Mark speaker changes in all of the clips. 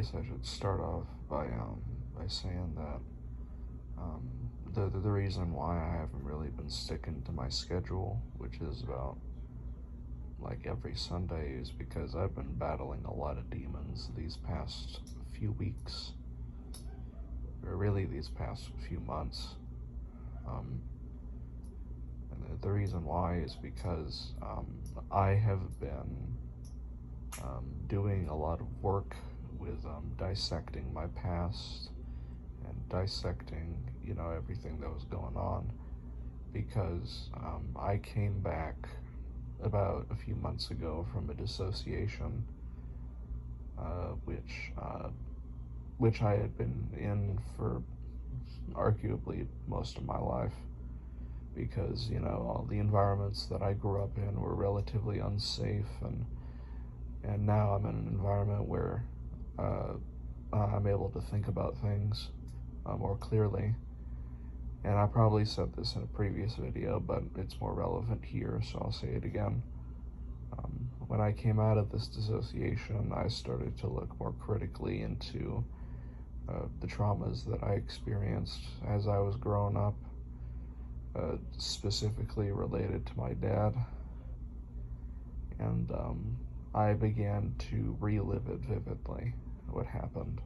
Speaker 1: guess I should start off by saying that the reason why I haven't really been sticking to my schedule, which is about like every Sunday, is because I've been battling a lot of demons these past few weeks, or really these past few months. Um, and the reason why is because I have been doing a lot of work with dissecting my past and dissecting, everything that was going on, because I came back about a few months ago from a dissociation, which I had been in for arguably most of my life, because all the environments that I grew up in were relatively unsafe, and now I'm in an environment where I'm able to think about things more clearly. And I probably said this in a previous video, but it's more relevant here, so I'll say it again. When I came out of this dissociation, I started to look more critically into the traumas that I experienced as I was growing up, specifically related to my dad. And I began to relive it vividly, what happened.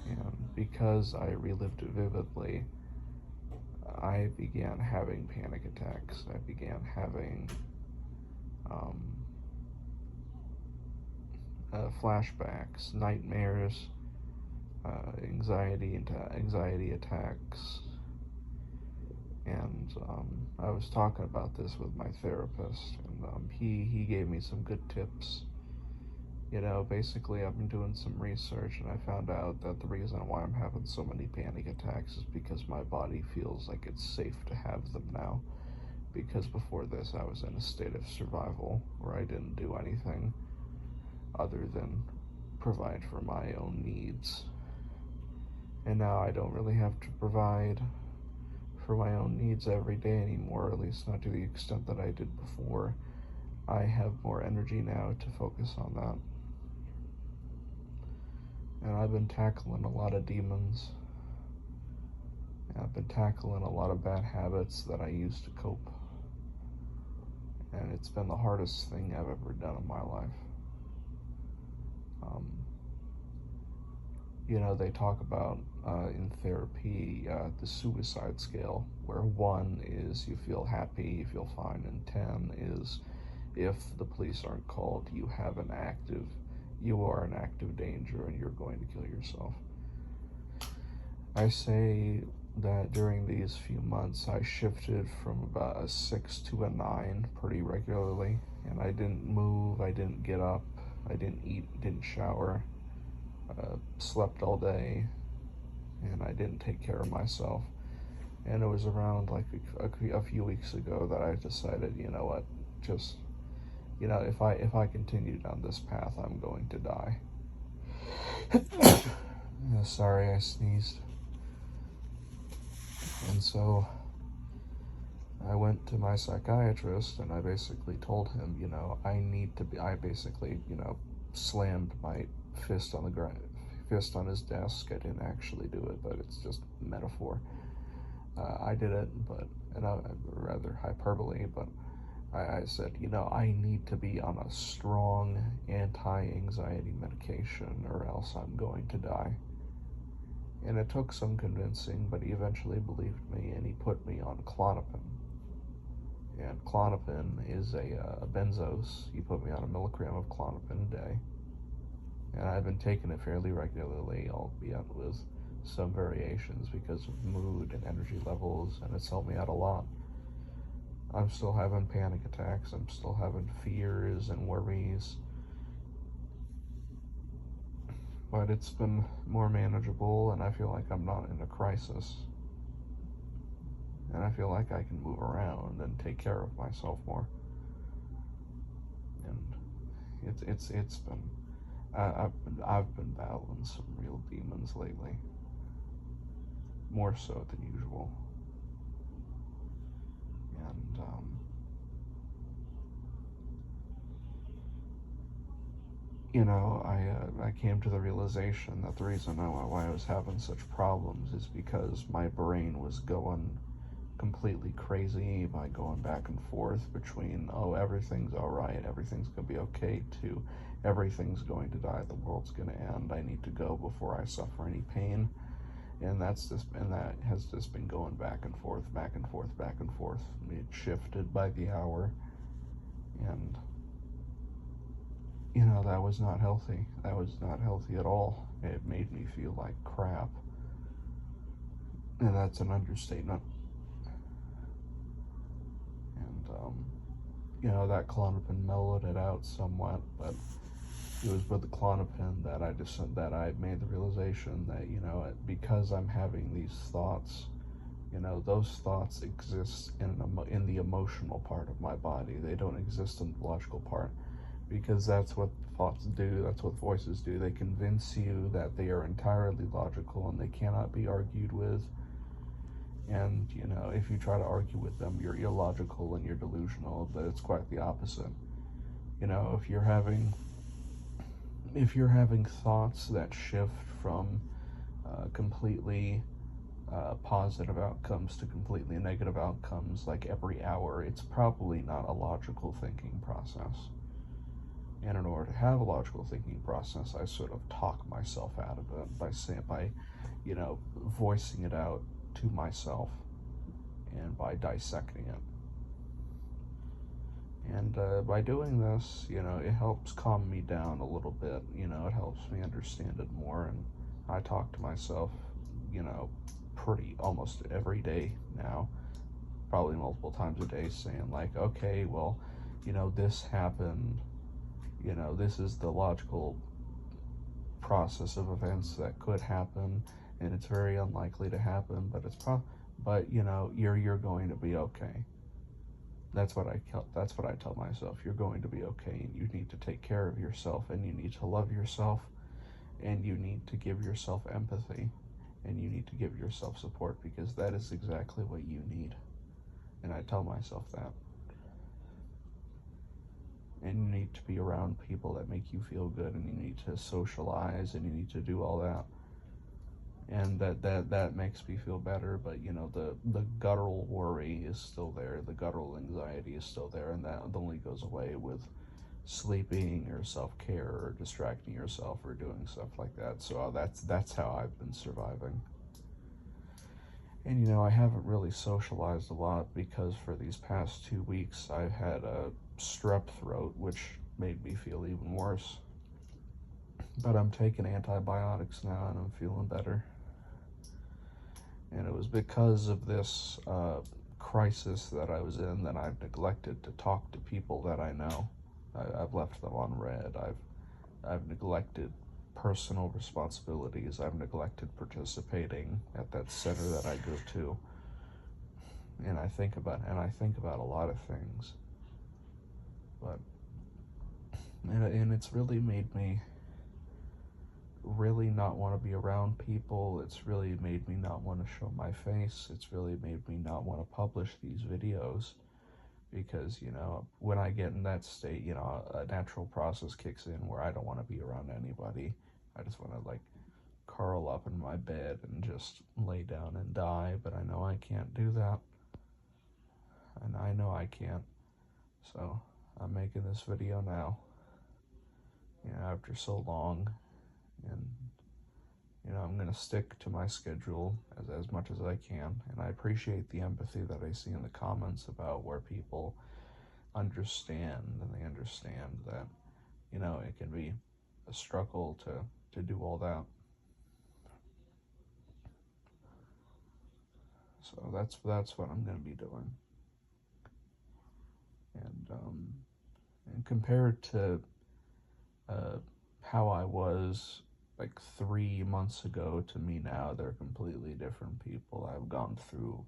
Speaker 1: And because I relived it vividly, I began having panic attacks. I began having flashbacks, nightmares, anxiety attacks. And I was talking about this with my therapist, and he gave me some good tips. Basically, I've been doing some research, and I found out that the reason why I'm having so many panic attacks is because my body feels like it's safe to have them now. Because before this, I was in a state of survival where I didn't do anything other than provide for my own needs. And now I don't really have to provide for my own needs every day anymore, at least not to the extent that I did before. I have more energy now to focus on that. And I've been tackling a lot of demons. I've been tackling a lot of bad habits that I used to cope. And it's been the hardest thing I've ever done in my life. They talk about in therapy the suicide scale, where 1 is you feel happy, you feel fine, and 10 is if the police aren't called, you are in active danger and you're going to kill yourself. I say that during these few months I shifted from about a 6 to a 9 pretty regularly, and I didn't move, I didn't get up, I didn't eat, didn't shower, slept all day, and I didn't take care of myself. And it was around like a few weeks ago that I decided, you know what, just, if I continue down this path, I'm going to die. Sorry, I sneezed. And so I went to my psychiatrist, and I basically told him, I basically, slammed my fist on the ground, fist on his desk. I didn't actually do it, but it's just metaphor. I did it, but, rather hyperbole, but I said, I need to be on a strong anti-anxiety medication or else I'm going to die. And it took some convincing, but he eventually believed me, and he put me on Klonopin. And Klonopin is a benzos. He put me on 1 milligram of Klonopin a day. And I've been taking it fairly regularly, albeit with some variations because of mood and energy levels, and it's helped me out a lot. I'm still having panic attacks, I'm still having fears and worries, but it's been more manageable, and I feel like I'm not in a crisis. And I feel like I can move around and take care of myself more. And it's been I've been battling some real demons lately, more so than usual. And I came to the realization that the reason why I was having such problems is because my brain was going completely crazy by going back and forth between, oh, everything's all right, everything's gonna be okay, to everything's going to die, the world's gonna end, I need to go before I suffer any pain. And that has just been going back and forth, back and forth, back and forth. It shifted by the hour, and that was not healthy. That was not healthy at all. It made me feel like crap, and that's an understatement. And that Klonopin mellowed it out somewhat, but it was with the Klonopin that I made the realization that because I'm having these thoughts, those thoughts exist in the emotional part of my body. They don't exist in the logical part, because that's what thoughts do. That's what voices do. They convince you that they are entirely logical and they cannot be argued with. And if you try to argue with them, you're illogical and you're delusional. But it's quite the opposite. If you're having thoughts that shift from completely positive outcomes to completely negative outcomes like every hour, it's probably not a logical thinking process. And in order to have a logical thinking process, I sort of talk myself out of it by voicing it out to myself and by dissecting it. And by doing this, it helps calm me down a little bit. It helps me understand it more. And I talk to myself, pretty almost every day now, probably multiple times a day, saying like, okay, well, this happened. This is the logical process of events that could happen, and it's very unlikely to happen, but you're going to be okay. That's what I tell myself. You're going to be okay, and you need to take care of yourself, and you need to love yourself, and you need to give yourself empathy, and you need to give yourself support, because that is exactly what you need. And I tell myself that. And you need to be around people that make you feel good, and you need to socialize, and you need to do all that. And that makes me feel better. But the guttural worry is still there, the guttural anxiety is still there, and that only goes away with sleeping or self-care or distracting yourself or doing stuff like that. So that's how I've been surviving. And I haven't really socialized a lot, because for these past 2 weeks I've had a strep throat, which made me feel even worse. But I'm taking antibiotics now and I'm feeling better. And it was because of this crisis that I was in that I've neglected to talk to people that I know. I've left them on red. I've neglected personal responsibilities. I've neglected participating at that center that I go to. And I think about a lot of things. But and it's really made me really not want to be around people. It's really made me not want to show my face. It's really made me not want to publish these videos, because when I get in that state, a natural process kicks in where I don't want to be around anybody. I just want to like curl up in my bed and just lay down and die. But I know I can't do that, and I know I can't. So I'm making this video now, after so long. And I'm going to stick to my schedule as much as I can. And I appreciate the empathy that I see in the comments about where people understand, and they understand that it can be a struggle to do all that. So that's what I'm going to be doing. And compared to how I was like 3 months ago to me now, they're completely different people. I've gone through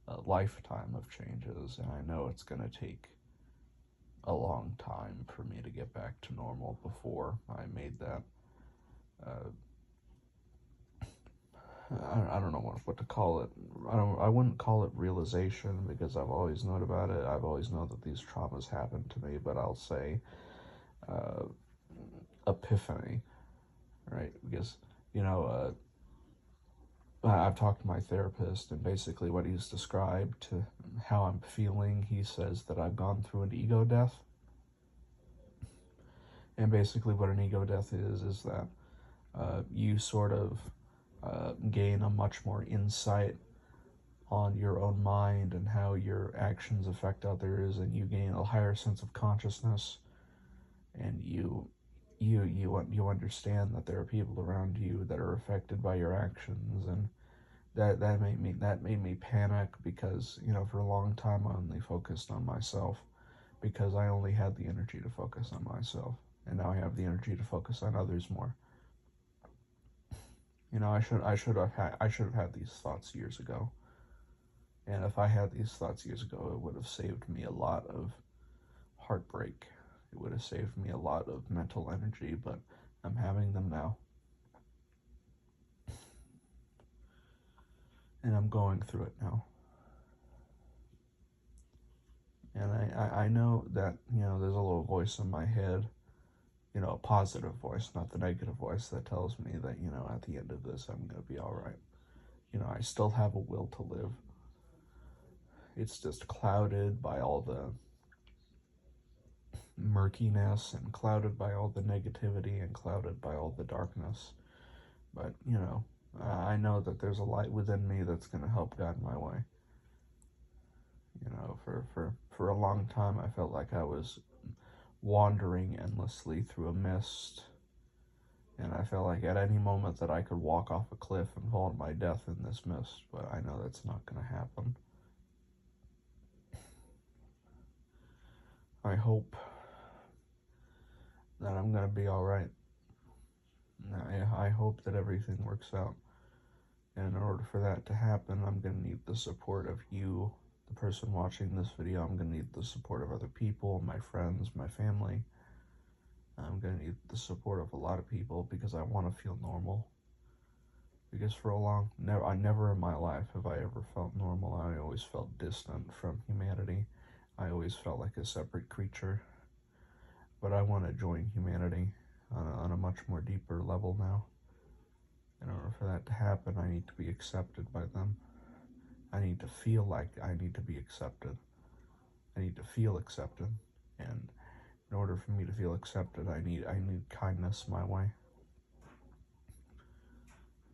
Speaker 1: a lifetime of changes, and I know it's going to take a long time for me to get back to normal before I made that. I don't know what to call it. I wouldn't call it realization, because I've always known about it. I've always known that these traumas happened to me, but I'll say epiphany, right? Because, you know, I've talked to my therapist, and basically what he's described to how I'm feeling, he says that I've gone through an ego death. And basically what an ego death is that you sort of gain a much more insight on your own mind and how your actions affect others, and you gain a higher sense of consciousness, and you understand that there are people around you that are affected by your actions. And that made me panic, because, you know, for a long time I only focused on myself, because I only had the energy to focus on myself, and now I have the energy to focus on others more. You know, I should have had these thoughts years ago. And if I had these thoughts years ago, it would have saved me a lot of heartbreak. It would have saved me a lot of mental energy, but I'm having them now. And I'm going through it now. And I know that, you know, there's a little voice in my head, you know, a positive voice, not the negative voice, that tells me that, you know, at the end of this, I'm going to be all right. You know, I still have a will to live. It's just clouded by all the murkiness, and clouded by all the negativity, and clouded by all the darkness. But, you know, I know that there's a light within me that's going to help guide my way. You know, for a long time, I felt like I was wandering endlessly through a mist, and I felt like at any moment that I could walk off a cliff and fall to my death in this mist, but I know that's not going to happen. I hope that I'm going to be all right. I hope that everything works out. And in order for that to happen, I'm going to need the support of you, the person watching this video. I'm going to need the support of other people, my friends, my family. I'm going to need the support of a lot of people, because I want to feel normal. Because for I never in my life have I ever felt normal. I always felt distant from humanity. I always felt like a separate creature. But I want to join humanity on a much more deeper level now. In order for that to happen, I need to be accepted by them. I need to feel like I need to be accepted. I need to feel accepted. And in order for me to feel accepted, I need kindness my way.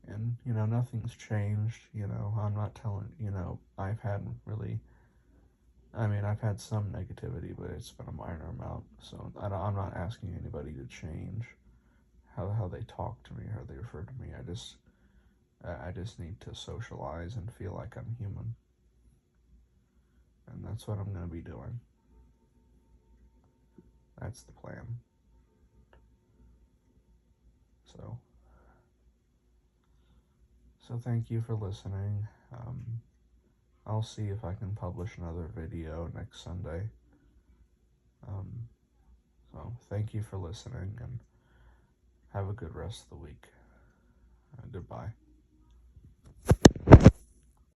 Speaker 1: And, you know, nothing's changed. You know, I'm not telling, you know, I've had some negativity, but it's been a minor amount. So I'm not asking anybody to change how they talk to me, how they refer to me. I just need to socialize and feel like I'm human. And that's what I'm going to be doing. That's the plan. So thank you for listening. I'll see if I can publish another video next Sunday. So thank you for listening, and have a good rest of the week. Goodbye.